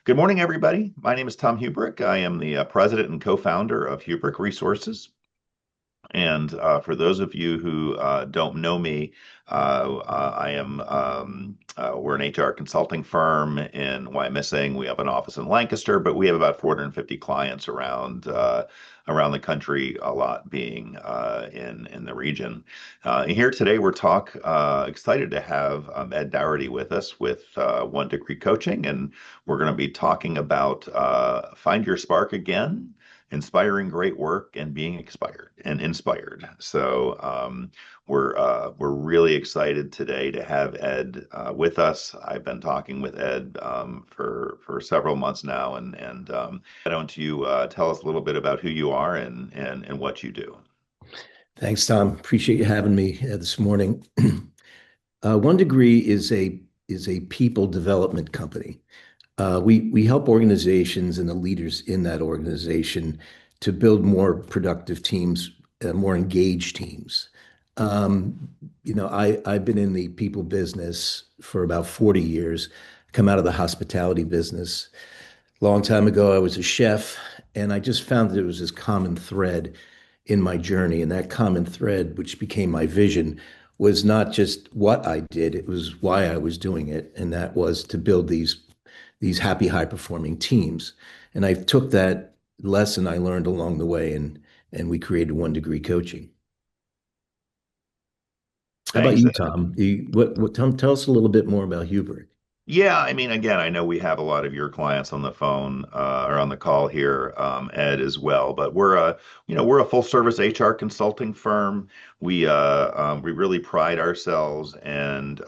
Good morning, everybody. My name is Tom Hubric. I am the president and co-founder of Hubric Resources. And for those of you who don't know me, we're an HR consulting firm in Wyomissing. We have an office in Lancaster, but we have about 450 clients around the country, a lot being in the region. Here today, excited to have Ed Doherty with us with One Degree Coaching, and we're going to be talking about Find Your Spark Again, inspiring great work and being inspired. We're really excited today to have Ed with us. I've been talking with Ed for several months now, and why don't you tell us a little bit about who you are and what you do? Thanks, Tom. Appreciate you having me this morning. One Degree is a people development company. We help organizations and the leaders in that organization to build more productive teams, more engaged teams. I've been in the people business for about 40 years, come out of the hospitality business. Long time ago, I was a chef, and I just found that there was this common thread in my journey. And that common thread, which became my vision, was not just what I did, it was why I was doing it. And that was to build these happy, high-performing teams. And I took that lesson I learned along the way, and we created One Degree Coaching. How about Thanks, you, Ed. Tom? Tom, tell us a little bit more about Hubric. Yeah, I mean, again, I know we have a lot of your clients on the phone or on the call here, Ed, as well. But we're a full service HR consulting firm. We really pride ourselves and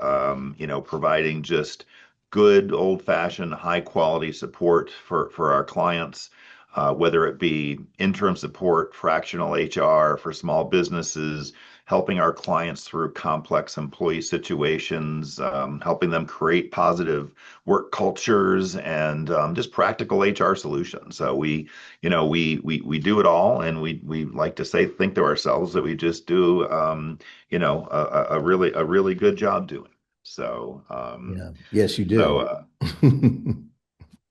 providing just good old fashioned high quality support for our clients, whether it be interim support, fractional HR for small businesses, helping our clients through complex employee situations, helping them create positive work cultures, and just practical HR solutions. So we do it all, and we like to think to ourselves that we just do a really good job doing. So Yeah. Yes, you so do. uh,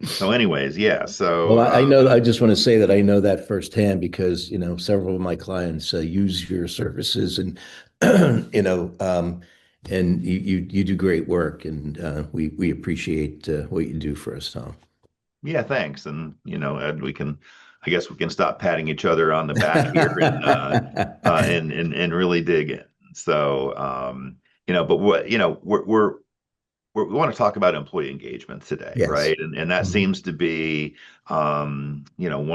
so anyways, yeah. Well, So I know, I just want to say that I know that firsthand because, several of my clients use your services and, you know, um, and you do great work, and we appreciate what you do for us, Tom. yeah, thanks. And Ed, I guess we can stop patting each other on the back here and really dig in. So but we want to talk about employee engagement today, Yes. right? And that Mhm. seems to be one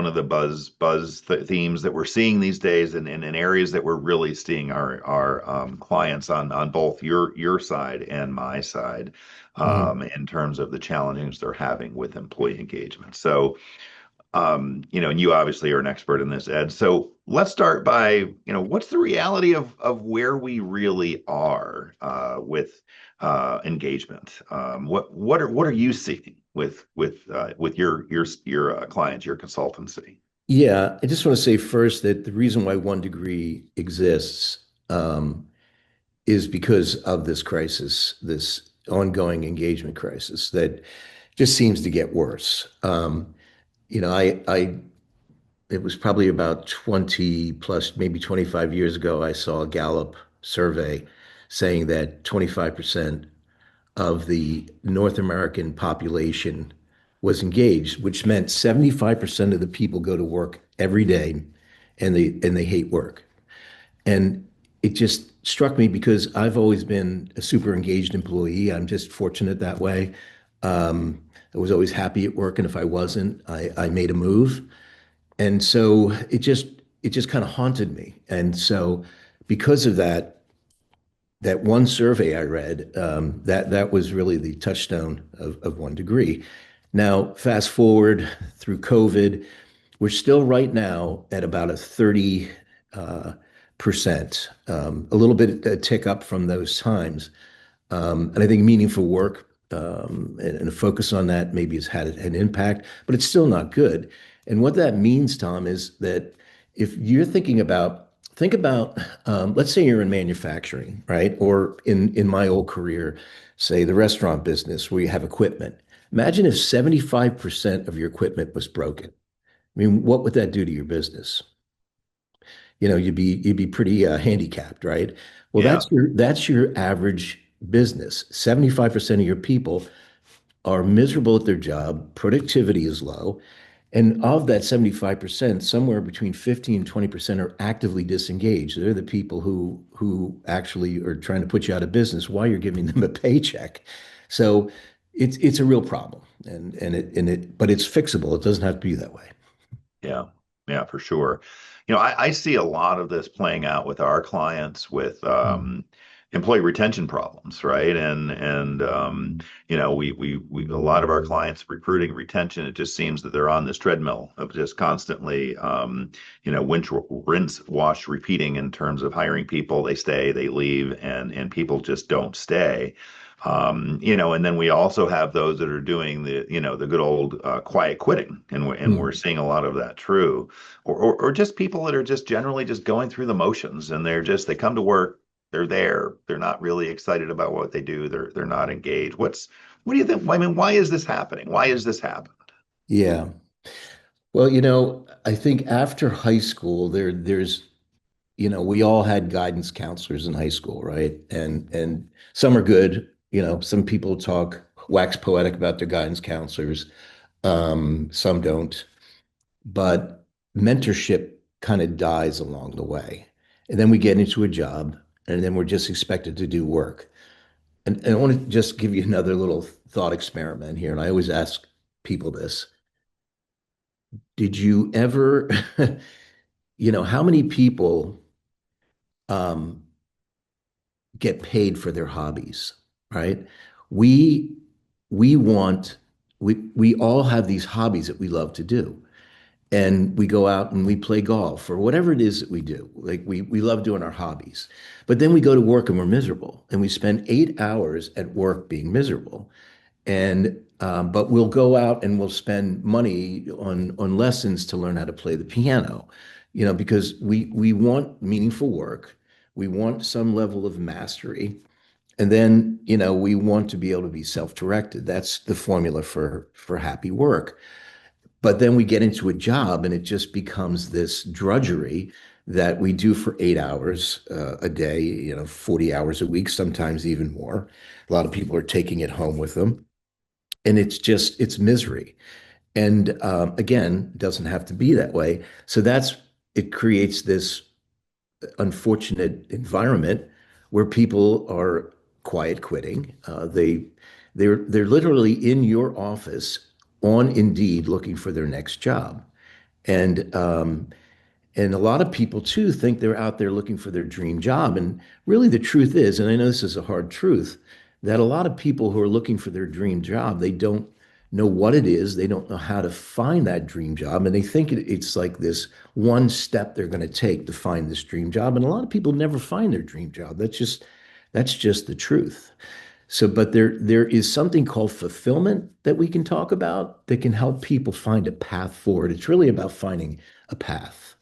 of the themes that we're seeing these days, and in areas that we're really seeing our clients on both your side and my side, Mhm. in terms of the challenges they're having with employee engagement. So and you obviously are an expert in this, Ed. So let's start by, what's the reality of where we really are with engagement? What are you seeing with your clients, your consultancy? Yeah, I just want to say first that the reason why One Degree exists um, is because of this crisis, this ongoing engagement crisis that just seems to get worse. It was probably about 20 plus, maybe 25 years ago, I saw a Gallup survey saying that 25% of the North American population was engaged, which meant 75% of the people go to work every day and they hate work. And it just struck me because I've always been a super engaged employee. I'm just fortunate that way. I was always happy at work, and if I wasn't, I made a move. And so it just kind of haunted me. And so because of that, that one survey I read, that was really the touchstone of One Degree. Now, fast forward through COVID, we're still right now at about a 30 percent, a little bit a tick up from those times. And I think meaningful work and a focus on that maybe has had an impact, but it's still not good. And what that means, Tom, is that if you're think about, let's say you're in manufacturing, right? Or in my old career, say the restaurant business where you have equipment. Imagine if 75% of your equipment was broken. I mean, what would that do to your business? You'd be pretty handicapped, right? Well, Yeah. that's your average business. 75% of your people are miserable at their job, productivity is low, and of that 75%, somewhere between 50 and 20% are actively disengaged. They're the people who actually are trying to put you out of business while you're giving them a paycheck. So it's a real problem. And but it's fixable. It doesn't have to be that way. Yeah, yeah, for sure. I see a lot of this playing out with our clients with Mm. employee retention problems, right? We a lot of our clients recruiting retention, it just seems that they're on this treadmill of just constantly rinse, wash, repeating in terms of hiring people. They stay, they leave, and people just don't stay. And then we also have those that are doing the good old quiet quitting, and we're Mm. seeing a lot of that true, or just people that are just generally just going through the motions, and they come to work, they're there, they're not really excited about what they do, they're not engaged. What do you think? I mean, why is this happening? Why is this happening? Yeah. Well, I think after high school, we all had guidance counselors in high school, right? And some are good. Some people talk wax poetic about their guidance counselors. Some don't. But mentorship kind of dies along the way. And then we get into a job, and then we're just expected to do work. And I want to just give you another little thought experiment here. And I always ask people this. Did you ever, how many people um, get paid for their hobbies, right? We we want we all have these hobbies that we love to do. And we go out and we play golf or whatever it is that we do. Like we love doing our hobbies. But then we go to work and we're miserable. And we spend 8 hours at work being miserable. And but we'll go out and we'll spend money on lessons to learn how to play the piano, because we want meaningful work, we want some level of mastery, and then we want to be able to be self-directed. That's the formula for happy work. But then we get into a job and it just becomes this drudgery that we do for 8 hours a day, 40 hours a week, sometimes even more. A lot of people are taking it home with them, and it's misery. And again, doesn't have to be that way. So it creates this unfortunate environment where people are quiet quitting. They're literally in your office on Indeed looking for their next job. And and a lot of people too think they're out there looking for their dream job. And really the truth is, and I know this is a hard truth, that a lot of people who are looking for their dream job, they don't know what it is. They don't know how to find that dream job. And they think it's like this one step they're going to take to find this dream job. And a lot of people never find their dream job. That's just the truth. So, but there is something called fulfillment that we can talk about that can help people find a path forward. It's really about finding a path.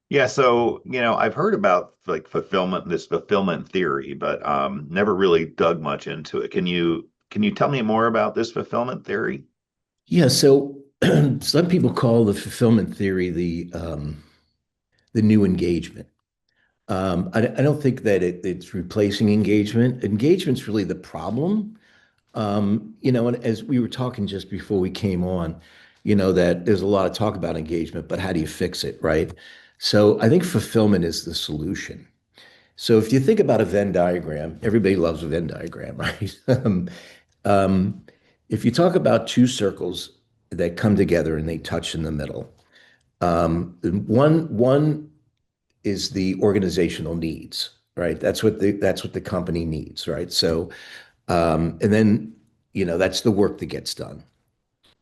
Yeah, so I've heard about like this fulfillment theory, but never really dug much into it. Can you tell me more about this fulfillment theory? Yeah, so some people call the fulfillment theory the new engagement. I don't think that it's replacing engagement. Engagement's really the problem. And as we were talking just before we came on, that there's a lot of talk about engagement, but how do you fix it, right? So I think fulfillment is the solution. So if you think about a Venn diagram, everybody loves a Venn diagram, right? Um, if you talk about two circles that come together and they touch in the middle, one is the organizational needs, right? That's what the company needs, right? So and then that's the work that gets done,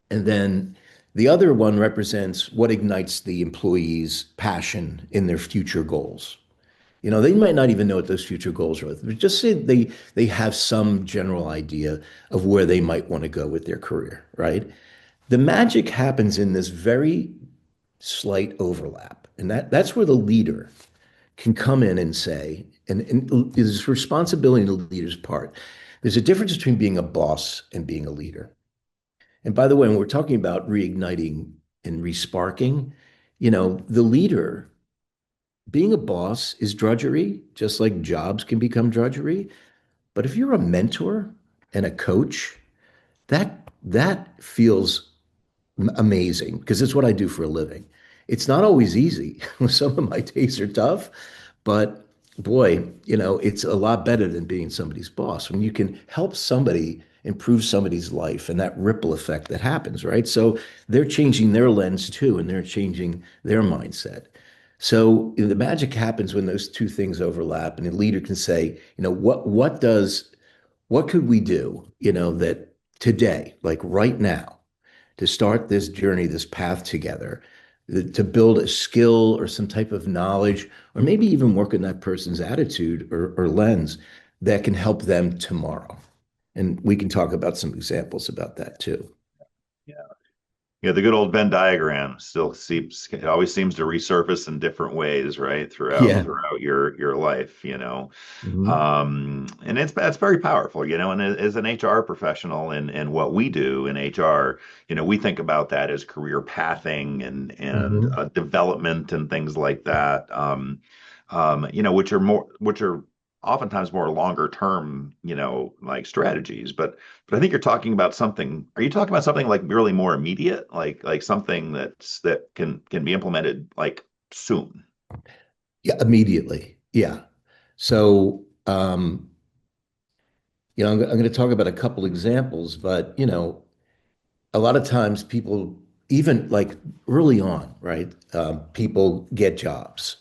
and then the other one represents what ignites the employees' passion in their future goals. They might not even know what those future goals are, but just say they have some general idea of where they might want to go with their career, right? The magic happens in this very slight overlap. And that's where the leader can come in and say, and is responsibility on the leader's part There's a difference between being a boss and being a leader. And by the way, when we're talking about reigniting and resparking, the leader, being a boss is drudgery, just like jobs can become drudgery. But if you're a mentor and a coach, that feels amazing because it's what I do for a living. It's not always easy. Some of my days are tough, but boy, it's a lot better than being somebody's boss when you can help somebody improve somebody's life and that ripple effect that happens, right? So they're changing their lens too, and they're changing their mindset. So the magic happens when those two things overlap, and the leader can say, what could we do, that today, like right now, to start this journey, this path together, to build a skill or some type of knowledge, or maybe even work on that person's attitude or lens that can help them tomorrow. And we can talk about some examples about that too. Yeah. Yeah, the good old Venn diagram still seems it always seems to resurface in different ways, right? Throughout Yeah. throughout your life, you know. Hmm. And it's very powerful, you know, and as an HR professional and what we do in HR, you know, we think about that as career pathing and Hmm. development and things like that. You know, which are oftentimes more longer term, you know, like strategies. But I think you're talking about something. Are you talking about something like really more immediate, like something that can be implemented like soon? Yeah, immediately. Yeah. So, I'm going to talk about a couple examples, but, a lot of times people, even like early on, right? People get jobs.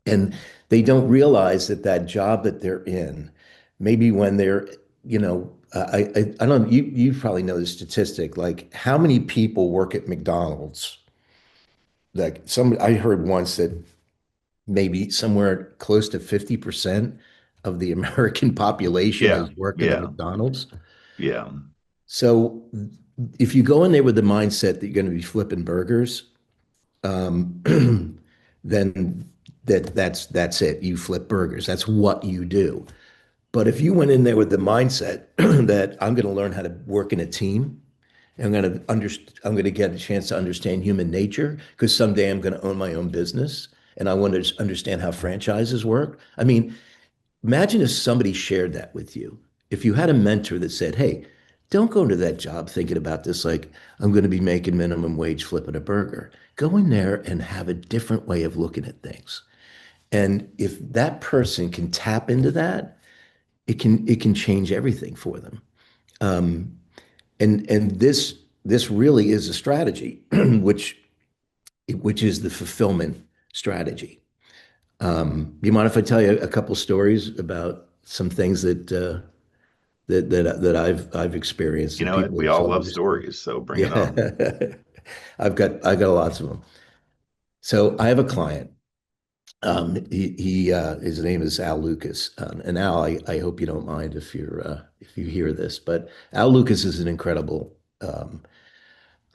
And they don't realize that that job that they're in, maybe when they're, I don't know, you probably know the statistic, like how many people work at McDonald's? Like I heard once that maybe somewhere close to 50% of the American population Yeah, has worked at a yeah, McDonald's. yeah. So if you go in there with the mindset that you're going to be flipping burgers, um, then that's it. You flip burgers. That's what you do. But if you went in there with the mindset that I'm going to learn how to work in a team, I'm going to get a chance to understand human nature because someday I'm going to own my own business and I want to understand how franchises work. I mean, imagine if somebody shared that with you. If you had a mentor that said, "Hey, don't go into that job thinking about this like I'm going to be making minimum wage flipping a burger. Go in there and have a different way of looking at things." And if that person can tap into that, it can change everything for them. Um, and this really is a strategy, which is the fulfillment strategy. Do you mind if I tell you a couple stories about some things that I've experienced You and know, people we have all told me love this story? stories, so bring it on. Yeah, I got lots of them. So I have a client. His name is Al Lucas, and Al, I hope you don't mind if you hear this, but Al Lucas is an incredible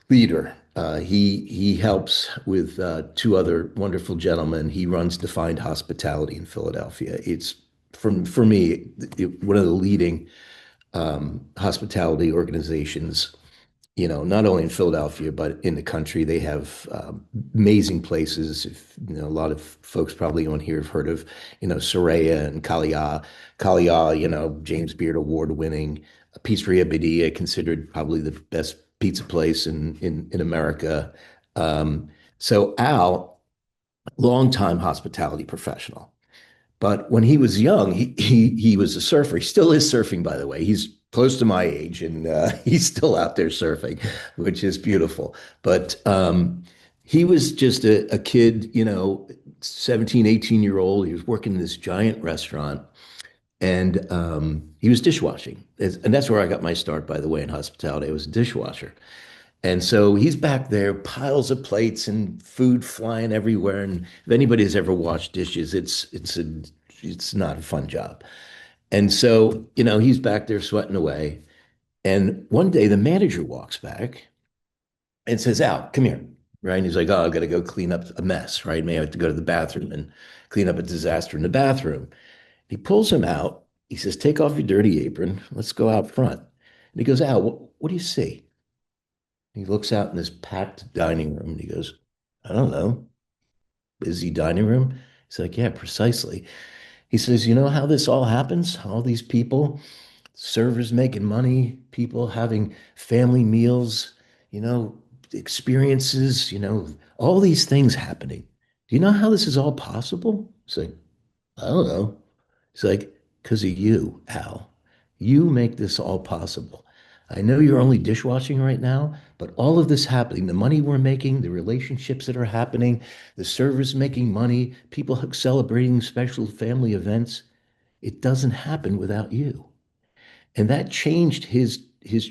leader. He helps with two other wonderful gentlemen. He runs Defined Hospitality in Philadelphia. It's for me one of the leading hospitality organizations, not only in Philadelphia, but in the country. They have amazing places. If, a lot of folks probably on here have heard of, Soraya and Kalia. Kalia, James Beard Award winning. Pizzeria Badia, considered probably the best pizza place in America. Um, so Al, longtime hospitality professional. But when he was young, he was a surfer. He still is surfing, by the way. He's close to my age, and he's still out there surfing, which is beautiful. But he was just a kid, 17, 18-year-old. He was working in this giant restaurant, and he was dishwashing. And that's where I got my start, by the way, in hospitality. I was a dishwasher. And so he's back there, piles of plates and food flying everywhere. And if anybody has ever washed dishes, it's not a fun job. And so, he's back there sweating away. And one day the manager walks back and says, "Al, come here." Right. And he's like, "Oh, I've got to go clean up a mess, right? Maybe I have to go to the bathroom and clean up a disaster in the bathroom." He pulls him out He says, take off your dirty apron. Let's go out front. And he goes, Al, what do you see? He looks out in this packed dining room and he goes, I don't know, busy dining room. He's like, yeah, precisely. He says, you know how this all happens? All these people, servers making money, people having family meals, you know, experiences, all these things happening. Do you know how this is all possible? It's like, I don't know. It's like, because of you, Al. You make this all possible. I know you're only dishwashing right now, but all of this happening, the money we're making, the relationships that are happening, the servers making money, people celebrating special family events, it doesn't happen without you. And that changed his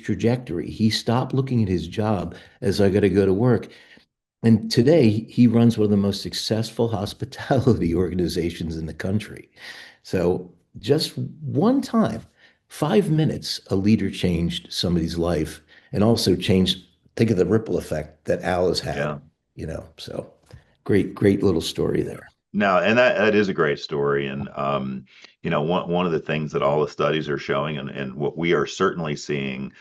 trajectory. He stopped looking at his job as I got to go to work. And today he runs one of the most successful hospitality organizations in the country. So just one time, 5 minutes, a leader changed somebody's life and also changed, think of the ripple effect that Al has had, Yeah. so great little story there. No, and that is a great story. And one of the things that all the studies are showing, and what we are certainly seeing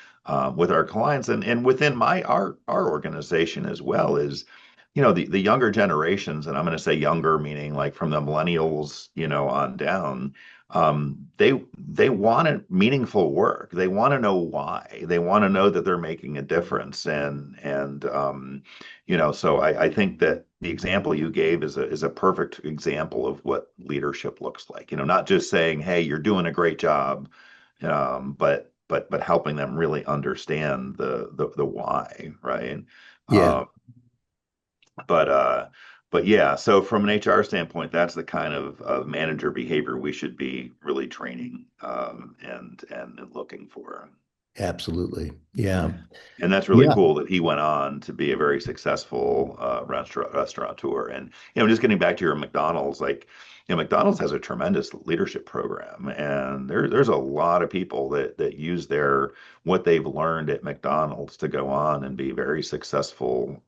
with our clients and within our organization as well, is the younger generations, and I'm going to say younger, meaning like from the millennials, on down. They want meaningful work. They want to know why. They want to know that they're making a difference. So I think that the example you gave is a perfect example of what leadership looks like. Not just saying, "Hey, you're doing a great job," but helping them really understand the why, right? Yeah, Um, but yeah, so from an HR standpoint, that's the kind of manager behavior we should be really training and looking for. absolutely. Yeah. And that's really Yeah. cool that he went on to be a very successful restaurateur. And just getting back to your McDonald's, like McDonald's has a tremendous leadership program, and there's a lot of people that use their what they've learned at McDonald's to go on and be very successful,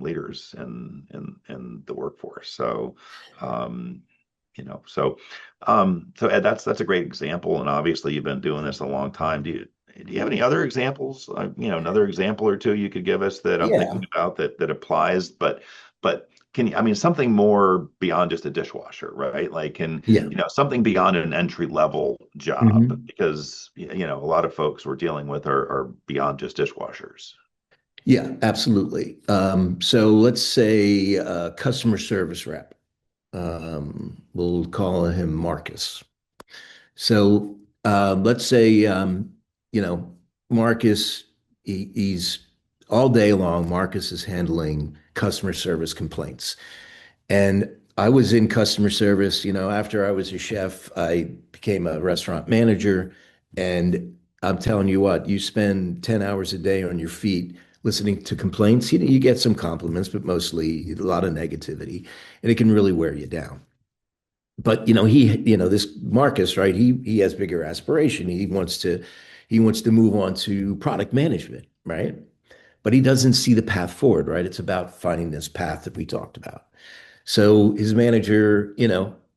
leaders in the workforce. Um, so Ed, that's a great example, and obviously you've been doing this a long time. Do you have any other examples? Another example or two you could give us that I'm Yeah. thinking about that applies, but can you, I mean, something more beyond just a dishwasher, right? Like, Yeah. something beyond an entry level job, Mhm. because a lot of folks we're dealing with are beyond just dishwashers. Yeah, absolutely. So let's say customer service rep. We'll call him Marcus. So let's say, you know, Marcus, he's all day long, Marcus is handling customer service complaints. And I was in customer service, after I was a chef, I became a restaurant manager. And I'm telling you what, you spend 10 hours a day on your feet listening to complaints. You get some compliments, but mostly a lot of negativity, and it can really wear you down. But this Marcus, right? He has bigger aspiration. He wants to move on to product management, right? But he doesn't see the path forward, right? It's about finding this path that we talked about. So his manager,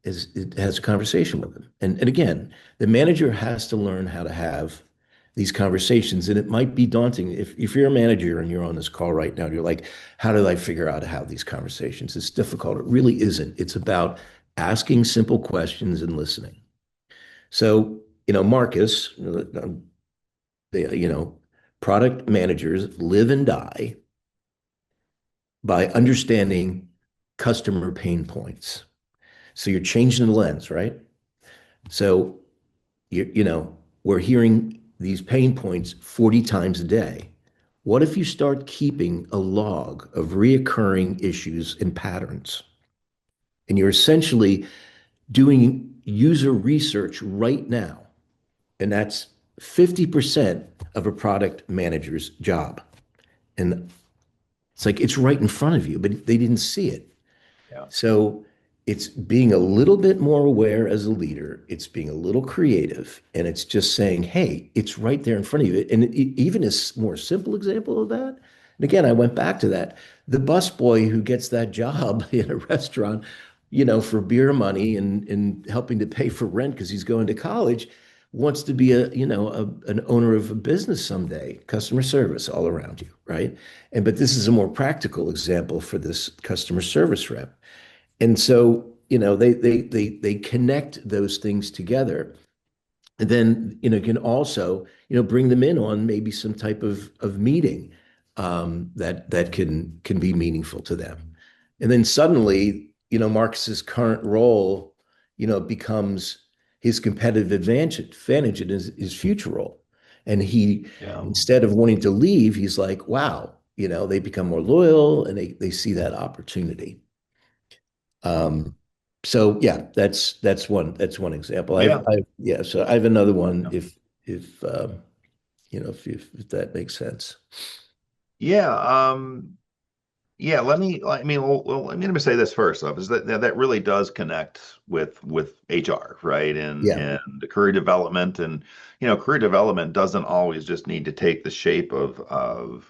has a conversation with him. And again, the manager has to learn how to have these conversations. And it might be daunting if you're a manager and you're on this call right now, you're like, how do I figure out how to have these conversations? It's difficult. It really isn't. It's about asking simple questions and listening. So, Marcus, you know, product managers live and die by understanding customer pain points. So you're changing the lens, right? So we're hearing these pain points 40 times a day. What if you start keeping a log of reoccurring issues and patterns? And you're essentially doing user research right now. And that's 50% of a product manager's job. And it's like it's right in front of you, but they didn't see it. Yeah. So it's being a little bit more aware as a leader. It's being a little creative, and it's just saying, "Hey, it's right there in front of you." And even a more simple example of that. And again, I went back to that. The busboy who gets that job in a restaurant, for beer money and helping to pay for rent because he's going to college, wants to be an owner of a business someday, customer service all around you, right? But this is a more practical example for this customer service rep. And so, they connect those things together. And then, you can also, bring them in on maybe some type of meeting that can be meaningful to them. And then suddenly, Marcus's current role, becomes his competitive advantage in his future role. And he, Yeah. instead of wanting to leave, he's like, wow, they become more loyal and they see that opportunity. Um, so yeah, that's one example. Yeah. Yeah, so I have another one Yeah. if that makes sense. Yeah. Yeah, let me say this first off, is that really does connect with HR, right? Yeah, And the career development, and career development doesn't always just need to take the shape of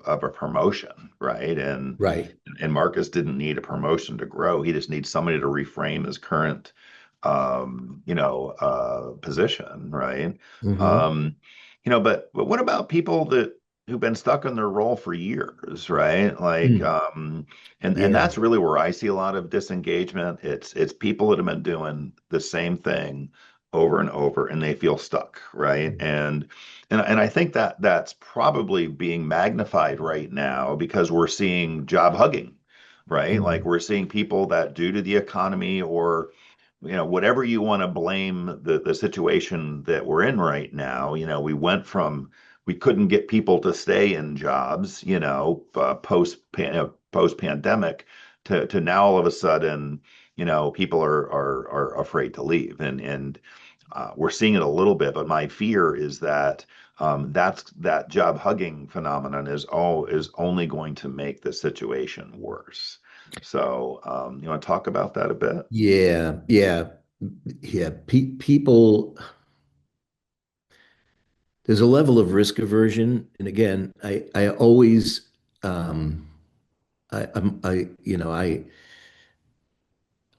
a promotion, right? right. And Marcus didn't need a promotion to grow. He just needs somebody to reframe his current position, right? Hmm. Um, but what about people that who've been stuck in their role for years, right? Like, and Yeah. that's really where I see a lot of disengagement. It's people that have been doing the same thing over and over, and they feel stuck, right? And I think that that's probably being magnified right now because we're seeing job hugging, right? Like Mhm. we're seeing people that, due to the economy or whatever you want to blame the situation that we're in right now, we couldn't get people to stay in jobs, post pandemic, to now all of a sudden, people are afraid to leave, and we're seeing it a little bit. But my fear is that that job hugging phenomenon is only going to make the situation worse. So, you want to talk about that a bit? Yeah, yeah, yeah. People, there's a level of risk aversion, and again, I always, I,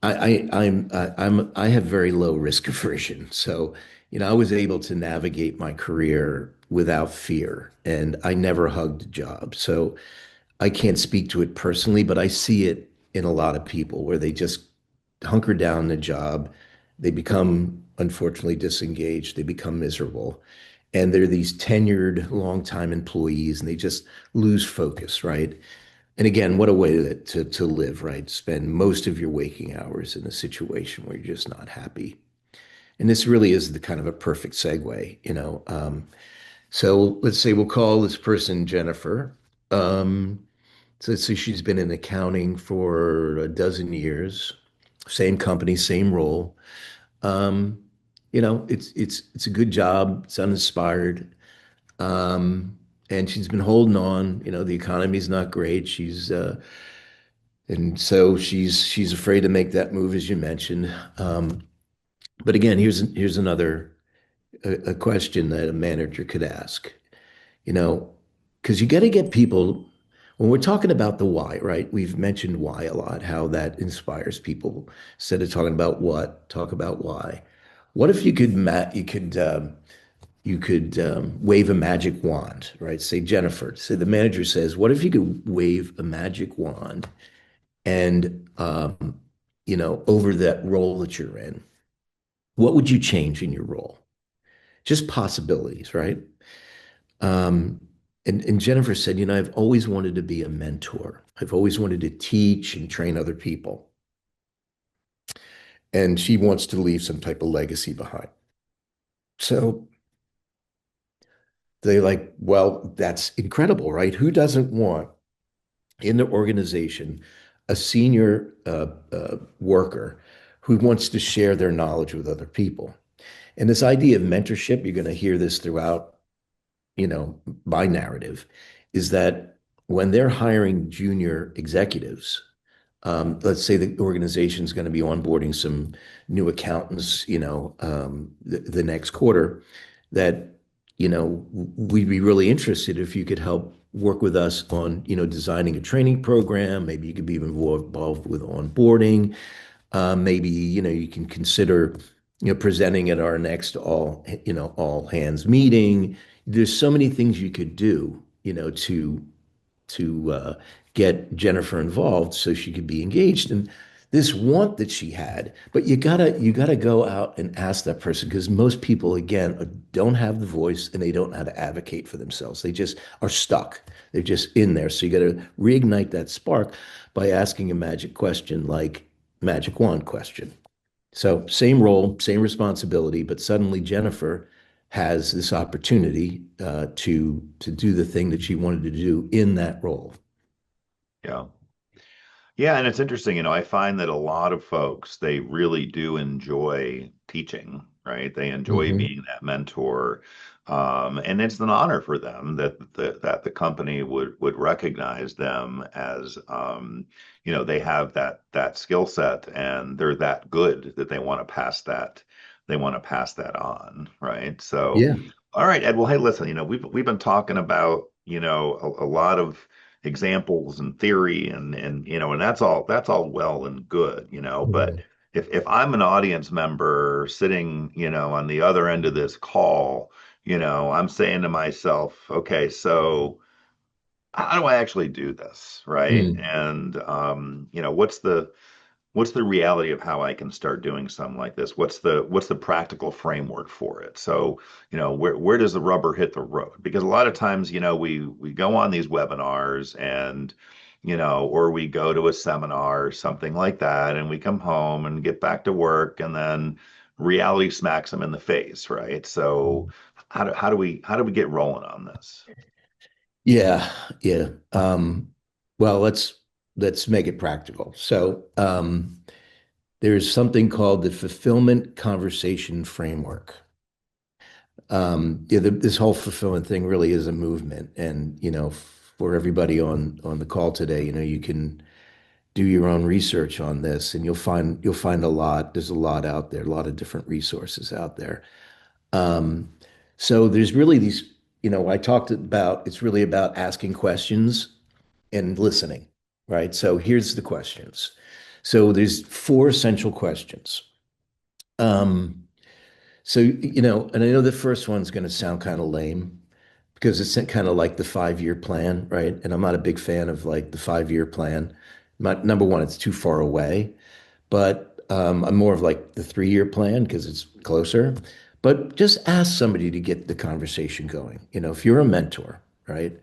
I have very low risk aversion. So, I was able to navigate my career without fear, and I never hugged a job. So I can't speak to it personally, but I see it in a lot of people where they just hunker down the job. They become, unfortunately, disengaged. They become miserable. And they're these tenured, long-time employees, and they just lose focus, right? And again, what a way to live, right? Spend most of your waking hours in a situation where you're just not happy. And this really is the kind of a perfect segue. So let's say we'll call this person Jennifer. Um, so let's say she's been in accounting for a dozen years, same company, same role. Um, it's a good job. It's uninspired. Um, and she's been holding on. The economy's not great. And so she's afraid to make that move, as you mentioned. But again, here's another a question that a manager could ask. You know, because you got to get people when we're talking about the why, right? We've mentioned why a lot, how that inspires people. Instead of talking about what, talk about why. What if you could wave a magic wand, right? Say Jennifer. Say the manager says, "What if you could wave a magic wand and over that role that you're in, what would you change in your role? Just possibilities, right?" Um, and Jennifer said, I've always wanted to be a mentor. I've always wanted to teach and train other people. And she wants to leave some type of legacy behind. So they're like, well, that's incredible, right? Who doesn't want in their organization a senior worker who wants to share their knowledge with other people? And this idea of mentorship, you're going to hear this throughout, my narrative, is that when they're hiring junior executives, let's say the organization is going to be onboarding some new accountants, the next quarter, that, we'd be really interested if you could help work with us on, designing a training program. Maybe you could be involved with onboarding. Maybe, you can consider, presenting at our next all hands meeting. There's so many things you could do, to get Jennifer involved so she could be engaged. And this want that she had, but you gotta go out and ask that person because most people, again, don't have the voice and they don't know how to advocate for themselves. They just are stuck. They're just in there. So you got to reignite that spark by asking a magic question like magic wand question. So same role, same responsibility, but suddenly Jennifer has this opportunity to do the thing that she wanted to do in that role. Yeah. Yeah, and it's interesting, I find that a lot of folks, they really do enjoy teaching, right? They enjoy Hmm. being that mentor. And it's an honor for them that the company would recognize them as they have that skill set and they're that good that they want to pass that on, right? So Yeah. all right, Ed. Well, hey, listen, we've been talking about, a lot of examples and theory and that's all well and good, but Mhm. if I'm an audience member sitting, on the other end of this call, I'm saying to myself, okay, so how do I actually do this, right? Mm. And what's the reality of how I can start doing something like this? What's the practical framework for it? So, where does the rubber hit the road? Because a lot of times, we go on these webinars and, or we go to a seminar or something like that, and we come home and get back to work, and then reality smacks them in the face, right? So, how do we get rolling on this? Yeah, yeah. Well, let's make it practical. So, there's something called the fulfillment conversation framework. Yeah, this whole fulfillment thing really is a movement, and for everybody on the call today, you can do your own research on this, and you'll find a lot. There's a lot out there, a lot of different resources out there. Um, so there's really these, I talked about it's really about asking questions and listening, right? So here's the questions. So there's four essential questions. Um, so, and I know the first one's going to sound kind of lame because it's kind of like the 5-year plan, right? And I'm not a big fan of like the 5-year plan. Number one, it's too far away, but I'm more of like the 3-year plan because it's closer. But just ask somebody to get the conversation going. If you're a mentor, right?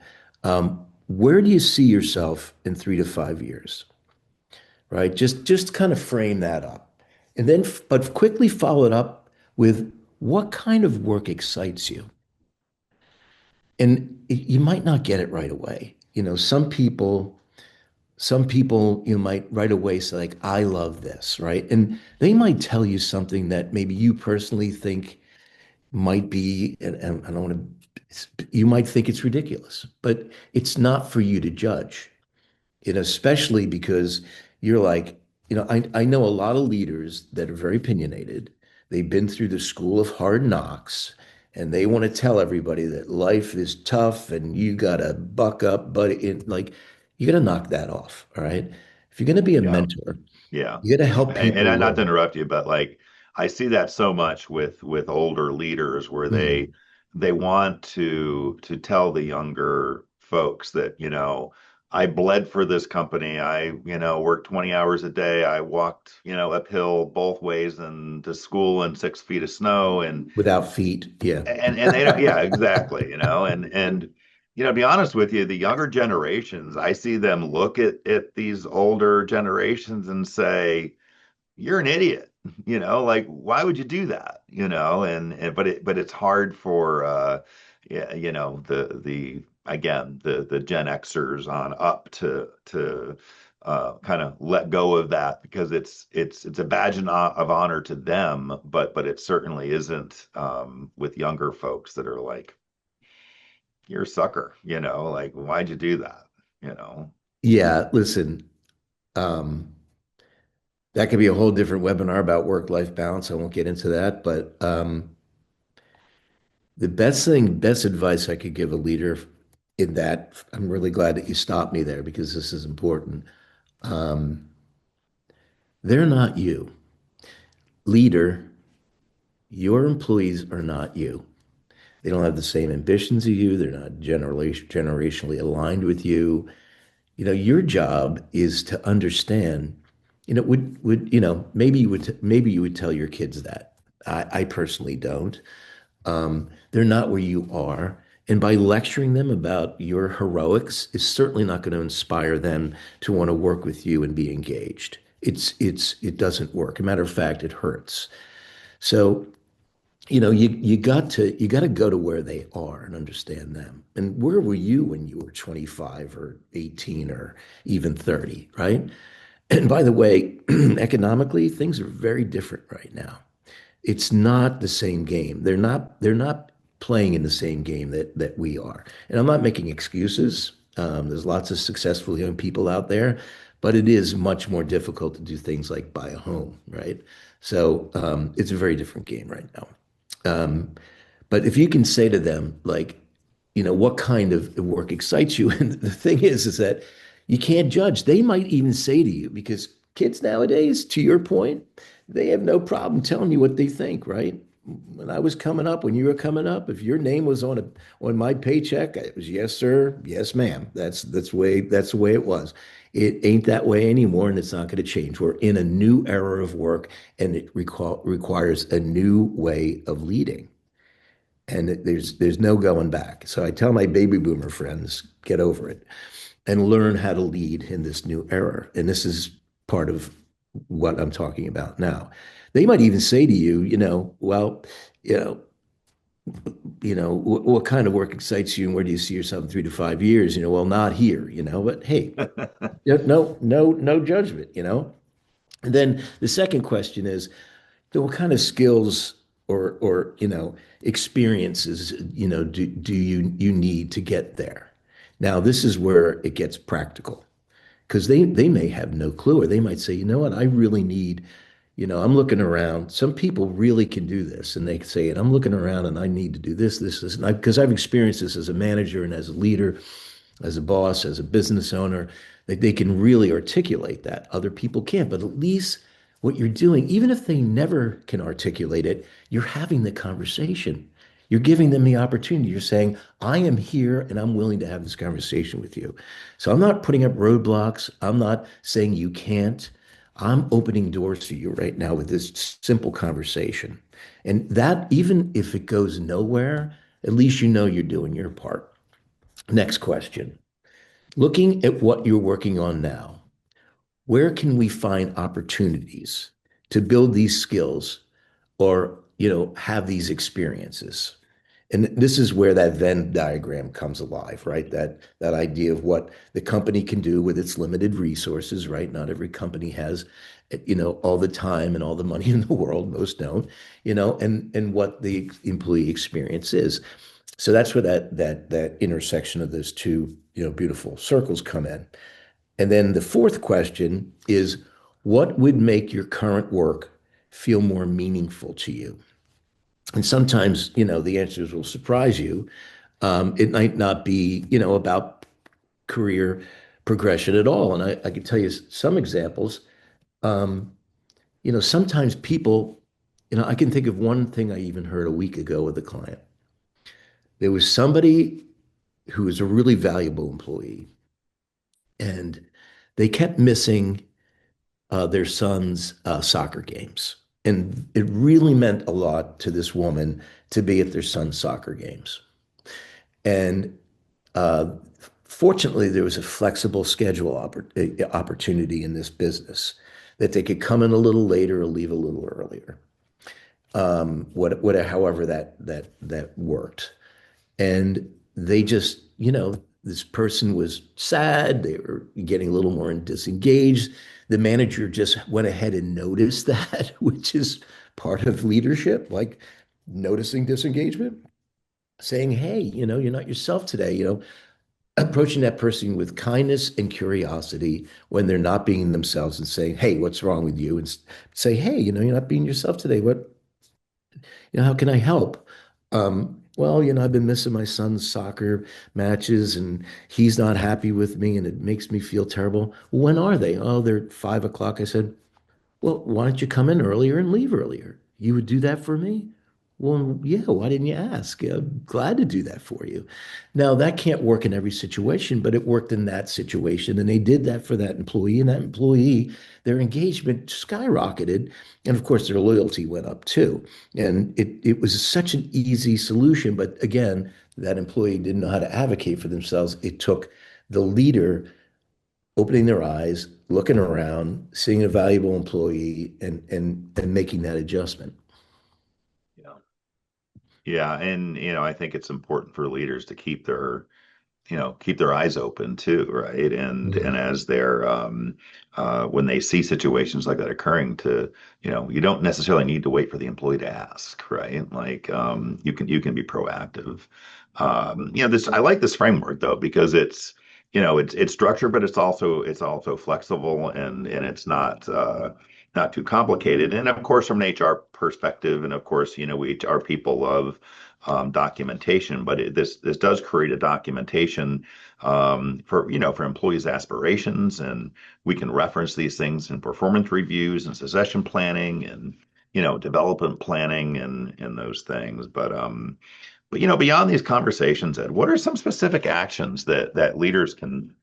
Where do you see yourself in 3 to 5 years? Right? Just kind of frame that up. And then, but quickly follow it up with what kind of work excites you? And you might not get it right away. Some people you might right away say like, I love this, right? And they might tell you something that maybe you personally think might be, and I don't want to, you might think it's ridiculous, but it's not for you to judge. Especially because you're like, I know a lot of leaders that are very opinionated. They've been through the school of hard knocks and they want to tell everybody that life is tough and you gotta buck up, but you gotta knock that off. All right. If you're gonna be a Yeah. mentor, Yeah. you gotta help And people not to learn. interrupt you, but like I see that so much with older leaders where they Mm. they want to tell the younger folks that, I bled for this company. I, worked 20 hours a day. I walked, uphill both ways and to school in 6 feet of snow Without feet. Yeah. and they don't, yeah, exactly, and to be honest with you, the younger generations, I see them look at these older generations and say, you're an idiot, like why would you do that, and but it's hard for yeah, the again the Gen Xers on up to kind of let go of that because it's a badge of honor to them, but it certainly isn't with younger folks that are like, you're a sucker, like why'd you do that, you know Yeah. Listen, um, that could be a whole different webinar about work-life balance. I won't get into that, but the best advice I could give a leader in that, I'm really glad that you stopped me there because this is important. Um, They're not you. Leader, your employees are not you. They don't have the same ambitions as you. They're not generationally aligned with you. Your job is to understand, maybe you would tell your kids that. I personally don't. They're not where you are. And by lecturing them about your heroics is certainly not going to inspire them to want to work with you and be engaged. It doesn't work. A matter of fact, it hurts. So, you got to go to where they are and understand them. And where were you when you were 25 or 18 or even 30, right? And by the way, economically, things are very different right now. It's not the same game. They're not playing in the same game that we are. And I'm not making excuses. There's lots of successful young people out there, but it is much more difficult to do things like buy a home, right? So it's a very different game right now. Um, but if you can say to them, like, what kind of work excites you? And the thing is that you can't judge. They might even say to you, because kids nowadays, to your point, they have no problem telling you what they think, right? When I was coming up, when you were coming up, if your name was on my paycheck, it was yes, sir, yes, ma'am. That's the way it was. It ain't that way anymore, and it's not going to change. We're in a new era of work, and it requires a new way of leading, and there's no going back. So I tell my baby boomer friends, get over it and learn how to lead in this new era. And this is part of what I'm talking about now. They might even say to you, well, you know, what kind of work excites you and where do you see yourself in 3 to 5 years? Well, not here, but hey, no judgment. And then the second question is, what kind of skills or experiences do you need to get there? Now, this is where it gets practical, because they may have no clue, or they might say, you know what, I really need, I'm looking around. Some people really can do this, and they say, and I'm looking around, and I need to do this, and because I've experienced this as a manager and as a leader, as a boss, as a business owner, that they can really articulate that. Other people can't, but at least what you're doing, even if they never can articulate it, you're having the conversation. You're giving them the opportunity. You're saying, I am here and I'm willing to have this conversation with you. So I'm not putting up roadblocks. I'm not saying you can't. I'm opening doors for you right now with this simple conversation. And that, even if it goes nowhere, at least you're doing your part. Next question. Looking at what you're working on now, where can we find opportunities to build these skills or, have these experiences? And this is where that Venn diagram comes alive, right? That idea of what the company can do with its limited resources, right? Not every company has, all the time and all the money in the world. Most don't, and what the employee experience is. So that's where that intersection of those two, beautiful circles come in. And then the fourth question is, what would make your current work feel more meaningful to you? And sometimes, the answers will surprise you. It might not be, about career progression at all. And I can tell you some examples. Um, sometimes people, I can think of one thing I even heard a week ago with a client. There was somebody who was a really valuable employee, and they kept missing their son's soccer games. And it really meant a lot to this woman to be at their son's soccer games. And uh, fortunately, there was a flexible schedule opportunity in this business that they could come in a little later or leave a little earlier. However that worked. And they just, this person was sad. They were getting a little more disengaged. The manager just went ahead and noticed that, which is part of leadership, like noticing disengagement, saying, hey, you're not yourself today, approaching that person with kindness and curiosity when they're not being themselves, and saying, hey, what's wrong with you? And say, hey, you're not being yourself today. How can I help? Well, I've been missing my son's soccer matches and he's not happy with me and it makes me feel terrible. When are they? Oh, they're at 5 o'clock. I said, Well, why don't you come in earlier and leave earlier? You would do that for me? Well, yeah, why didn't you ask? Yeah, I'm glad to do that for you. Now, that can't work in every situation, but it worked in that situation. And they did that for that employee, and that employee, their engagement skyrocketed. And of course, their loyalty went up too. And it was such an easy solution. But again, that employee didn't know how to advocate for themselves. It took the leader opening their eyes, looking around, seeing a valuable employee, and making that adjustment. Yeah. Yeah, and I think it's important for leaders to keep their eyes open too, right? And Mhm. as they're when they see situations like that occurring, to you don't necessarily need to wait for the employee to ask, right? Like you can be proactive. This I like this framework though because it's structured, but it's also flexible and it's not too complicated. And of course, from an HR perspective, and of course, our people love documentation, but this does create a documentation for employees' aspirations, and we can reference these things in performance reviews and succession planning and development planning and those things. But beyond these conversations, Ed, what are some specific actions that leaders can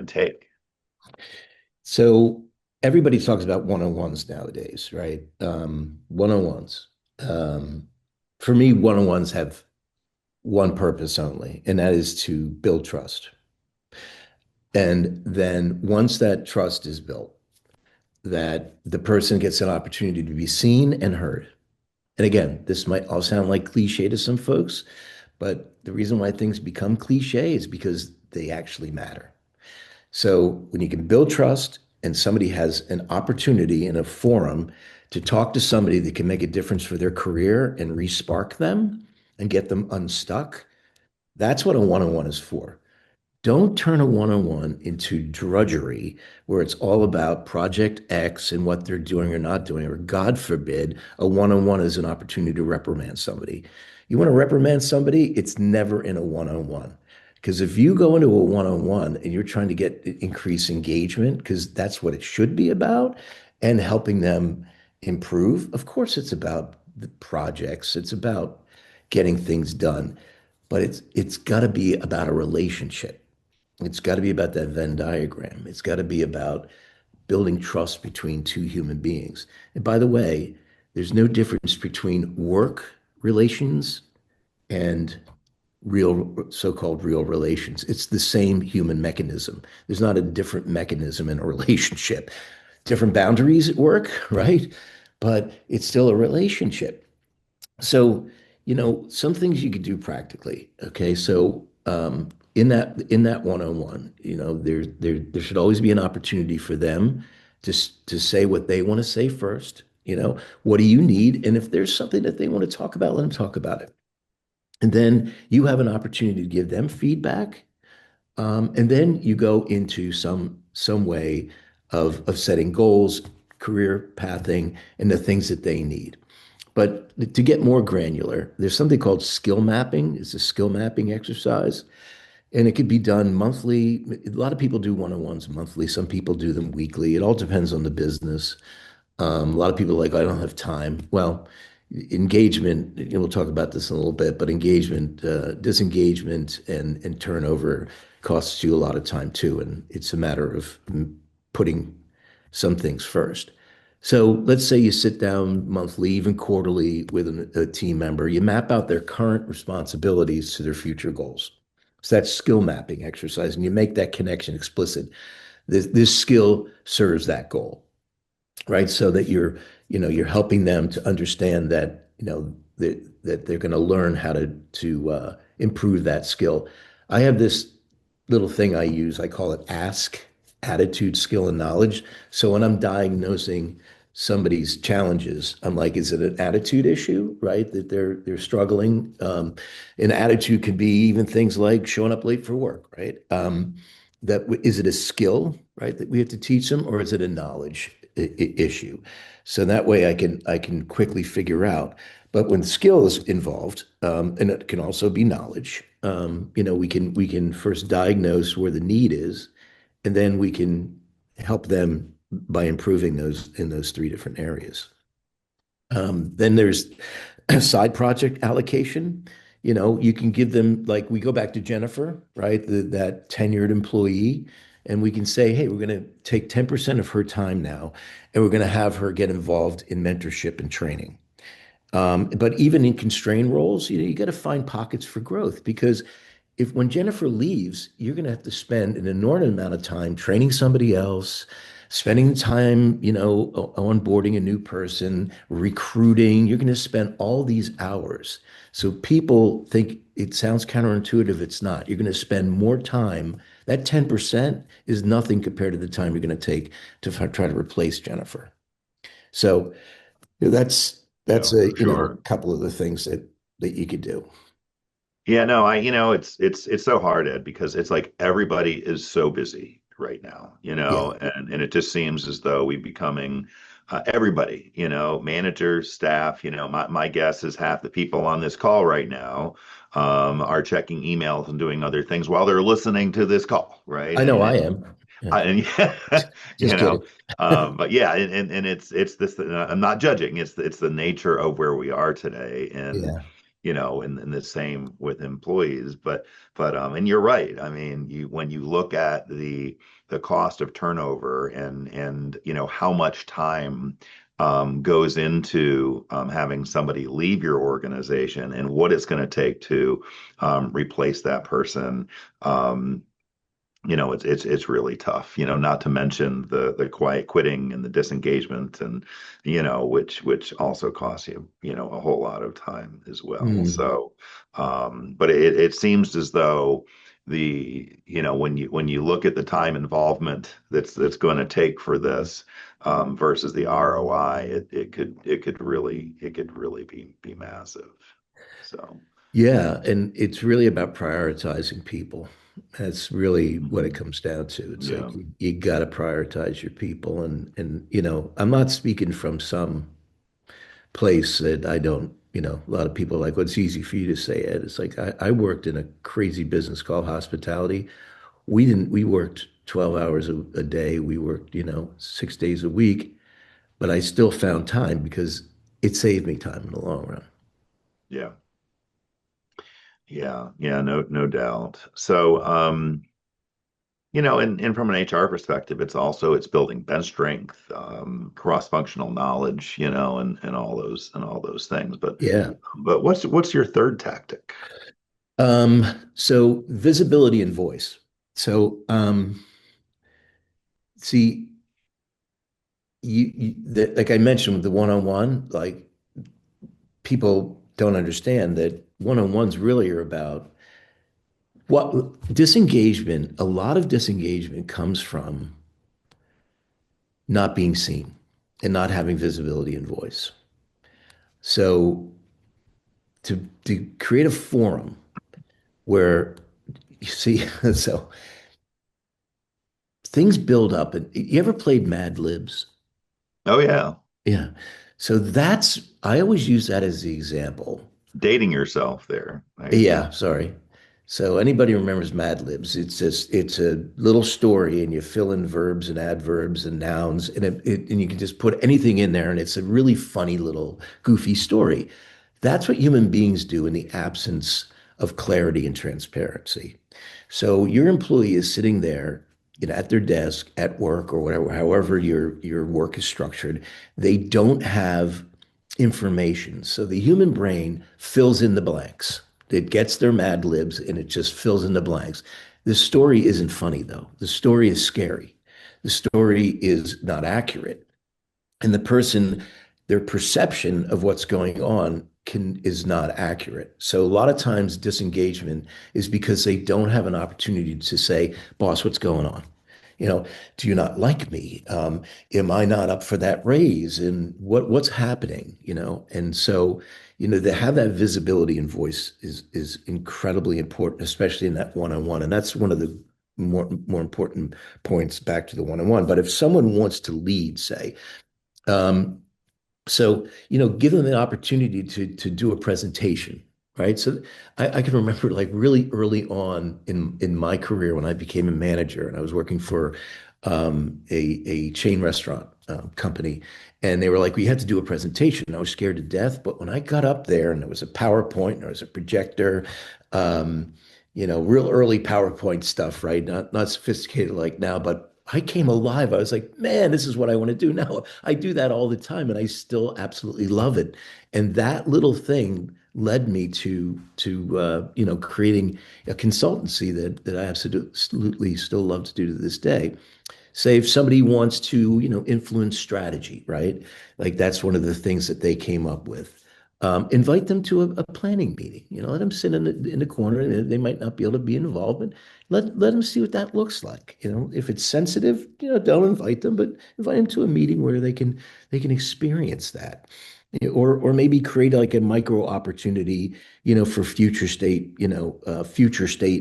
take? So everybody talks about one-on-ones nowadays, right? One-on-ones. Um, for me, one-on-ones have one purpose only, and that is to build trust. And then once that trust is built, that the person gets an opportunity to be seen and heard. And again, this might all sound like cliche to some folks, but the reason why things become cliche is because they actually matter. So when you can build trust and somebody has an opportunity in a forum to talk to somebody that can make a difference for their career and respark them and get them unstuck, that's what a one-on-one is for. Don't turn a one-on-one into drudgery where it's all about Project X and what they're doing or not doing, or God forbid, a one-on-one is an opportunity to reprimand somebody. You want to reprimand somebody, it's never in a one-on-one. Because if you go into a one-on-one and you're trying to get increased engagement, because that's what it should be about, and helping them improve, of course it's about the projects, it's about getting things done, but it's got to be about a relationship. It's got to be about that Venn diagram. It's got to be about building trust between two human beings. And by the way, there's no difference between work relations and real, so-called real relations. It's the same human mechanism. There's not a different mechanism in a relationship. Different boundaries at work, right? But it's still a relationship. So, some things you could do practically. Okay, so in that one-on-one, there should always be an opportunity for them to say what they want to say first. What do you need? And if there's something that they want to talk about, let them talk about it. And then you have an opportunity to give them feedback. And then you go into some way of setting goals, career pathing, and the things that they need. But to get more granular, there's something called skill mapping. It's a skill mapping exercise, and it could be done monthly. A lot of people do one-on-ones monthly. Some people do them weekly. It all depends on the business. A lot of people are like, I don't have time. Well, engagement, we'll talk about this in a little bit, but engagement, disengagement and turnover costs you a lot of time too. And it's a matter of putting some things first. So let's say you sit down monthly, even quarterly with a team member, you map out their current responsibilities to their future goals. So that's skill mapping exercise, and you make that connection explicit. This skill serves that goal, right? So that you're helping them to understand that that they're going to learn how to improve that skill. I have this little thing I use. I call it ask, attitude, skill, and knowledge. So when I'm diagnosing somebody's challenges, I'm like, is it an attitude issue, right? That they're struggling. An attitude could be even things like showing up late for work, right? That is it a skill, right, that we have to teach them, or is it a knowledge issue? So that way I can quickly figure out. But when skill is involved, and it can also be knowledge, we can first diagnose where the need is, and then we can help them by improving those in those three different areas. Then there's side project allocation. You know, you can give them, like, we go back to Jennifer, right? That tenured employee, and we can say, hey, we're going to take 10% of her time now, and we're going to have her get involved in mentorship and training. But even in constrained roles, you got to find pockets for growth because if when Jennifer leaves, you're going to have to spend an inordinate amount of time training somebody else, spending time, onboarding a new person, recruiting. You're going to spend all these hours. So people think it sounds counterintuitive. It's not. You're going to spend more time. That 10% is nothing compared to the time you're going to take to try to replace Jennifer. So Yeah, that's a, for sure. couple of the things that you could do. Yeah, no, it's so hard, Ed, because it's like everybody is so busy right now, Yeah. and it just seems as though we're becoming everybody, managers, staff, my guess is half the people on this call right now are checking emails and doing other things while they're listening to this call, right? I know I am. Yeah. And yeah, you Just know, kidding. but yeah, and it's this. I'm not judging. It's the nature of where we are today, and Yeah. in the same with employees. And you're right. I mean, you when you look at the cost of turnover and how much time goes into having somebody leave your organization and what it's going to take to replace that person. It's really tough, not to mention the quiet quitting and the disengagement and which also costs you, a whole lot of time as well. Mm. So but it seems as though when you look at the time involvement that's going to take for this versus the ROI, it could really be massive. So Yeah, and it's really about prioritizing people. That's really what it mhm. comes down to. It's like Yeah. you got to prioritize your people, and I'm not speaking from some place that I don't. A lot of people are like, well, it's easy for you to say, Ed. It's like I worked in a crazy business called hospitality. We worked 12 hours a day. We worked, 6 days a week, but I still found time because it saved me time in the long run. Yeah. Yeah, no doubt. So, and from an HR perspective, it's building bench strength, cross-functional knowledge, and all those things. But Yeah. but what's your third tactic? So visibility and voice. So, see, like I mentioned with the one-on-one, like people don't understand that one-on-ones really are about what disengagement, a lot of disengagement comes from not being seen and not having visibility and voice. So to create a forum where you see, so things build up. And you ever played Mad Libs? Oh yeah, Yeah. So I always use that as the example. dating yourself there. Yeah, sorry. So anybody remembers Mad Libs? It's a little story and you fill in verbs and adverbs and nouns and you can just put anything in there and it's a really funny little goofy story. That's what human beings do in the absence of clarity and transparency. So your employee is sitting there, at their desk at work or whatever, however your work is structured. They don't have information. So the human brain fills in the blanks. It gets their Mad Libs and it just fills in the blanks. The story isn't funny though. The story is scary. The story is not accurate. And the person, their perception of what's going on is not accurate. So a lot of times disengagement is because they don't have an opportunity to say, boss, what's going on? Do you not like me? Am I not up for that raise? And what's happening? And so, to have that visibility and voice is incredibly important, especially in that one-on-one. And that's one of the more important points back to the one-on-one. But if someone wants to lead, say, um, so, give them the opportunity to do a presentation, right? So I can remember like really early on in my career when I became a manager and I was working for a chain restaurant company, and they were like, we had to do a presentation. I was scared to death, but when I got up there and there was a PowerPoint and there was a projector, um, real early PowerPoint stuff, right? Not sophisticated like now, but I came alive. I was like, man, this is what I want to do now. I do that all the time, and I still absolutely love it. And that little thing led me to creating a consultancy that I absolutely still love to do to this day. Say if somebody wants to, influence strategy, right? Like that's one of the things that they came up with. Invite them to a planning meeting. Let them sit in the corner, and they might not be able to be involved, but let them see what that looks like. If it's sensitive, don't invite them, but invite them to a meeting where they can experience that. Or maybe create like a micro opportunity, for future state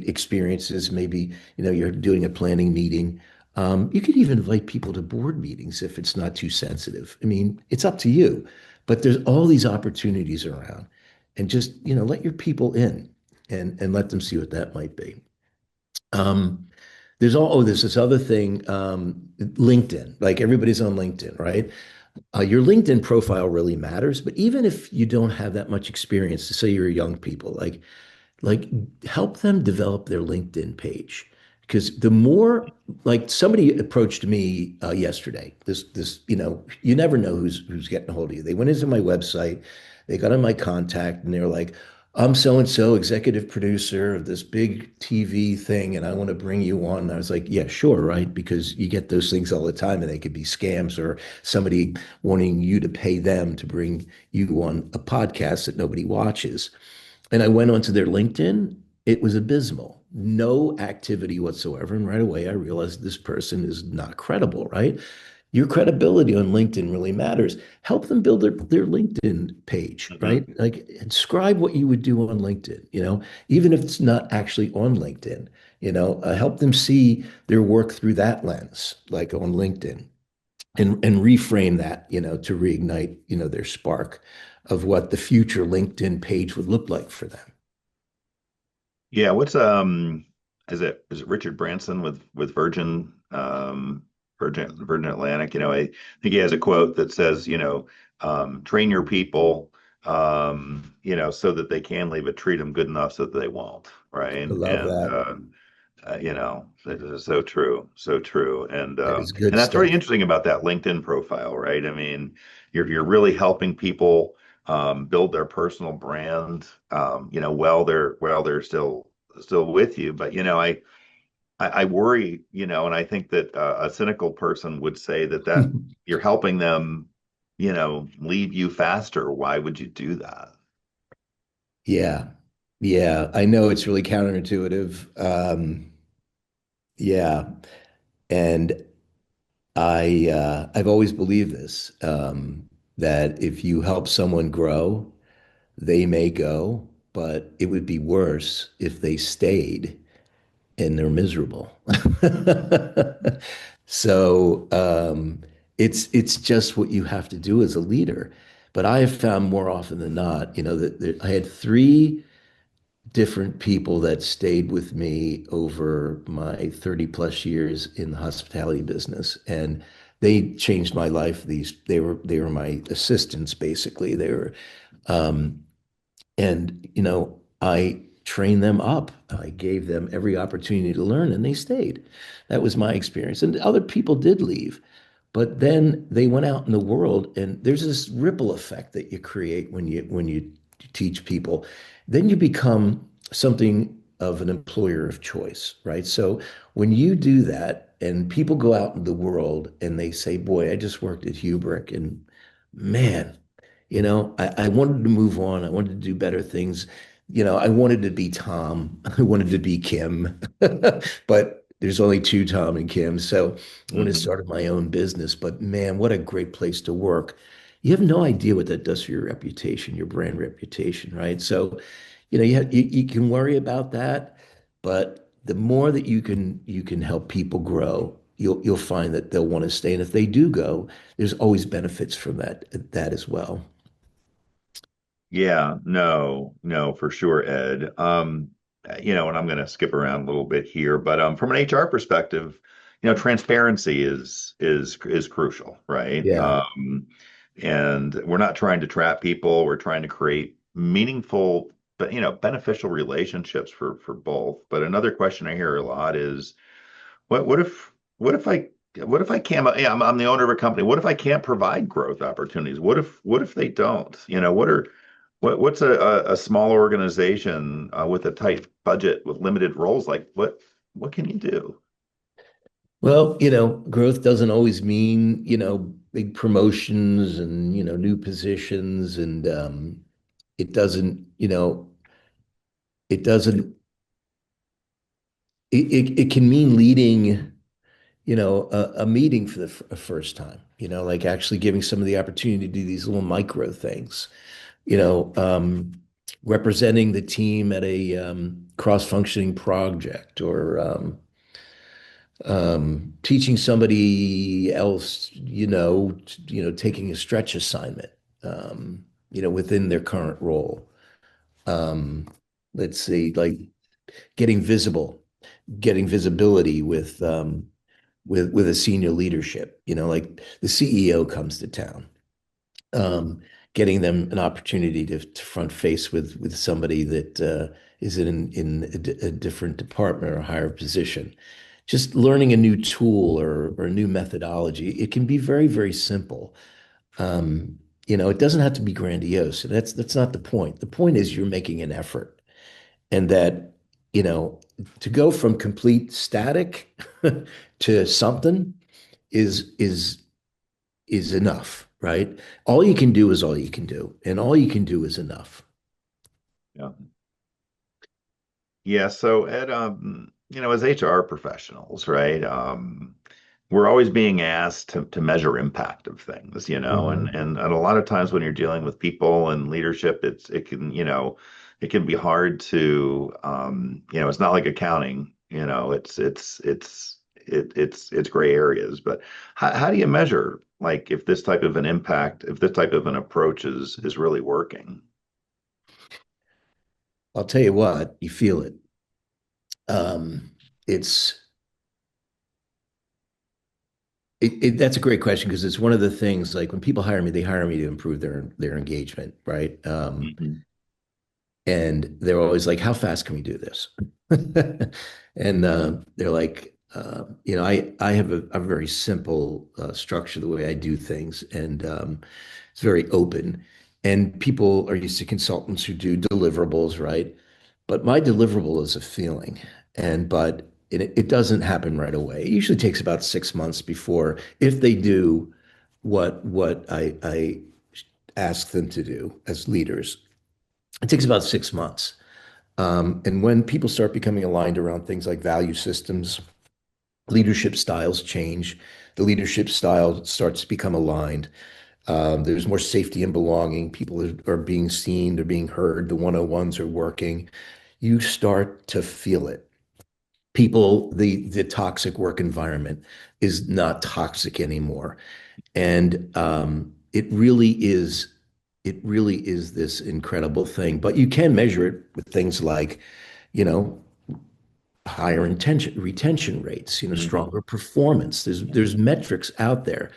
experiences. Maybe, you're doing a planning meeting. You could even invite people to board meetings if it's not too sensitive. I mean, it's up to you, but there's all these opportunities around, and just, let your people in and let them see what that might be. Um, there's this other thing, LinkedIn. Like everybody's on LinkedIn, right? Your LinkedIn profile really matters, but even if you don't have that much experience, to say you're young people, like help them develop their LinkedIn page. Because the more, like somebody approached me yesterday, this you never know who's getting a hold of you. They went into my website, they got on my contact, and they were like, I'm so and so, executive producer of this big TV thing, and I want to bring you on. And I was like, yeah, sure, right? Because you get those things all the time, and they could be scams or somebody wanting you to pay them to bring you on a podcast that nobody watches. And I went onto their LinkedIn. It was abysmal. No activity whatsoever. And right away, I realized this person is not credible, right? Your credibility on LinkedIn really matters. Help them build their LinkedIn page, right? Hmm. Like describe what you would do on LinkedIn, even if it's not actually on LinkedIn, help them see their work through that lens, like on LinkedIn, and reframe that, to reignite, their spark of what the future LinkedIn page would look like for them. Yeah, what's is it Richard Branson with Virgin Atlantic? I think he has a quote that says, train your people, so that they can leave, but treat them good enough so that they won't, right? I love And that. that is so true, so true. And That is and good that's very stuff. interesting about that LinkedIn profile, right? I mean, you're really helping people build their personal brand, while they're still with you. But I worry, and I think that a cynical person would say that you're helping them, leave you faster. Why would you do that? Yeah. Yeah. I know it's really counterintuitive. Yeah. And I've always believed this, that if you help someone grow, they may go, but it would be worse if they stayed and they're miserable. So it's just what you have to do as a leader. But I have found more often than not, that I had three different people that stayed with me over my 30 plus years in the hospitality business, and they changed my life. They were my assistants basically. They were um, and, I trained them up. I gave them every opportunity to learn, and they stayed. That was my experience. And other people did leave, but then they went out in the world, and there's this ripple effect that you create when you teach people. Then you become something of an employer of choice, right? So when you do that, and people go out in the world and they say, "Boy, I just worked at Hubric, and man." I wanted to move on. I wanted to do better things. I wanted to be Tom. I wanted to be Kim, but there's only two Tom and Kim. So I wanted to Hmm. start my own business. But man, what a great place to work. You have no idea what that does for your reputation, your brand reputation, right? So, you can worry about that, but the more that you can help people grow, you'll find that they'll want to stay. And if they do go, there's always benefits from that as well. Yeah, no, no, for sure, Ed. And I'm going to skip around a little bit here, but from an HR perspective, transparency is crucial, right? Yeah. And we're not trying to trap people. We're trying to create meaningful, but beneficial relationships for both. But another question I hear a lot is, what if I can't? Yeah, I'm the owner of a company. What if I can't provide growth opportunities? What if they don't? What's a small organization with a tight budget with limited roles like? What can you do? Well, growth doesn't always mean, big promotions and, new positions. And it doesn't, it doesn't, it can mean leading, a meeting for the first time, like actually giving some of the opportunity to do these little micro things, you know, um, representing the team at a cross-functioning project or teaching somebody else, taking a stretch assignment, within their current role. Um, let's see, like getting getting visibility with a senior leadership, like the CEO comes to town, um, getting them an opportunity to front face with somebody that is in a different department or a higher position. Just learning a new tool or a new methodology. It can be very, very simple. It doesn't have to be grandiose. That's not the point. The point is you're making an effort, and that, you know, to go from complete static to something is enough, right? All you can do is all you can do, and all you can do is enough. Yeah. Yeah, so Ed, as HR professionals, right? We're always being asked to measure impact of things, and, Mhm. and a lot of times when you're dealing with people and leadership, it can be hard to, it's not like accounting, it's gray areas. But how do you measure, like, if this type of an impact, if this type of an approach is really working? I'll tell you what, you feel it. It's that's a great question because it's one of the things, like when people hire me, they hire me to improve their engagement, right? Mhm. And they're always like, "How fast can we do this?" And they're like, I have a very simple structure the way I do things, and it's very open. And people are used to consultants who do deliverables, right? But my deliverable is a feeling, but it doesn't happen right away. It usually takes about 6 months before, if they do what I ask them to do as leaders. It takes about 6 months. And when people start becoming aligned around things like value systems, leadership styles change. The leadership style starts to become aligned. There's more safety and belonging. People are being seen, they're being heard. The 101s are working. You start to feel it. The toxic work environment is not toxic anymore. And it really is this incredible thing. But you can measure it with things like, you know, higher retention rates, Mhm. stronger performance. There's metrics out there.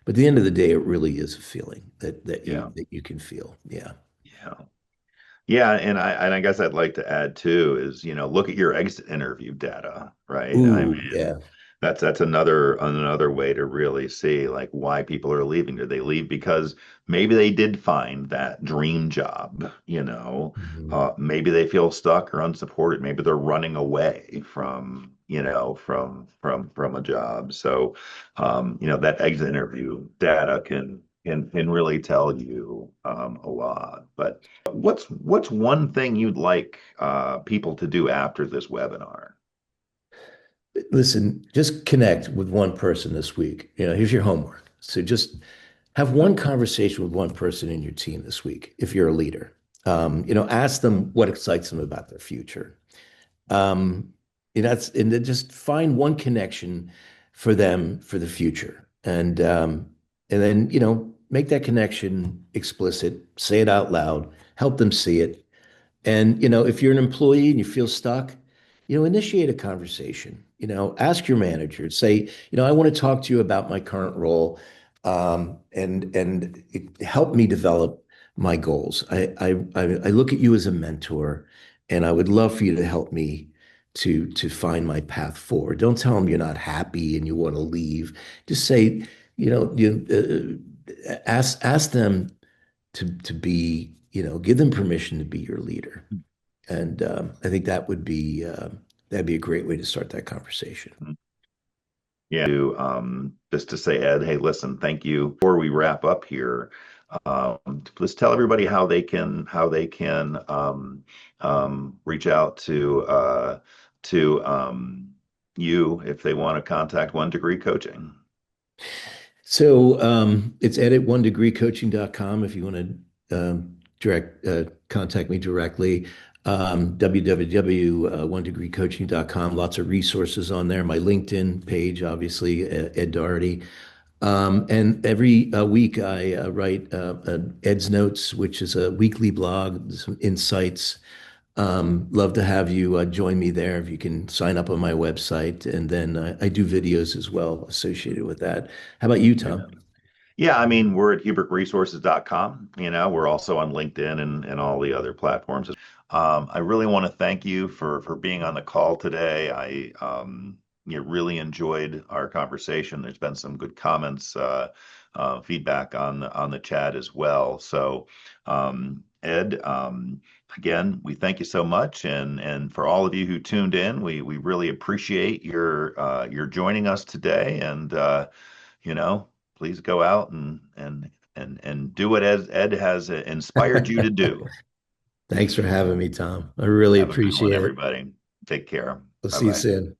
But at the end of the day, it really is a feeling Yeah. that you can feel. Yeah. Yeah. Yeah, and I guess I'd like to add too is, look at your exit interview data, right? I Ooh, mean, yeah. that's another way to really see, like, why people are leaving. Do they leave because maybe they did find that dream job, Mhm. maybe they feel stuck or unsupported. Maybe they're running away from a job. So, that exit interview data can really tell you a lot. But what's one thing you'd like people to do after this webinar? Listen, just connect with one person this week. Here's your homework. So just have one conversation with one person in your team this week, if you're a leader. Ask them what excites them about their future. Um, and then just find one connection for them for the future, and then make that connection explicit. Say it out loud. Help them see it. And if you're an employee and you feel stuck, initiate a conversation. Ask your manager, say, I want to talk to you about my current role, and help me develop my goals. I look at you as a mentor, and I would love for you to help me to find my path forward. Don't tell them you're not happy and you want to leave. Just say, ask them to be, give them permission to be your leader. And I think that'd be a great way to start that conversation. Yeah, just to say, Ed, hey, listen, thank you. Before we wrap up here, just tell everybody how they can reach out to you if they want to contact One Degree Coaching. So it's ed at onedegreecoaching.com if you want to direct contact me directly. www.onedegreecoaching.com. Lots of resources on there. My LinkedIn page, obviously, Ed Doherty. And every week I write Ed's Notes, which is a weekly blog, some insights. Love to have you join me there if you can sign up on my website. And then I do videos as well associated with that. How about you, Yeah. Tom? Yeah, I mean, we're at hubricresources.com. We're also on LinkedIn and all the other platforms. I really want to thank you for being on the call today. I really enjoyed our conversation. There's been some good comments, feedback on the chat as well. So, Ed, again, we thank you so much, and for all of you who tuned in, we really appreciate your joining us today, and you know please go out and do what Ed has inspired you to do. Thanks for having me, Tom. I really Have a good one, appreciate it. everybody. Take care. We'll Bye see you bye. soon.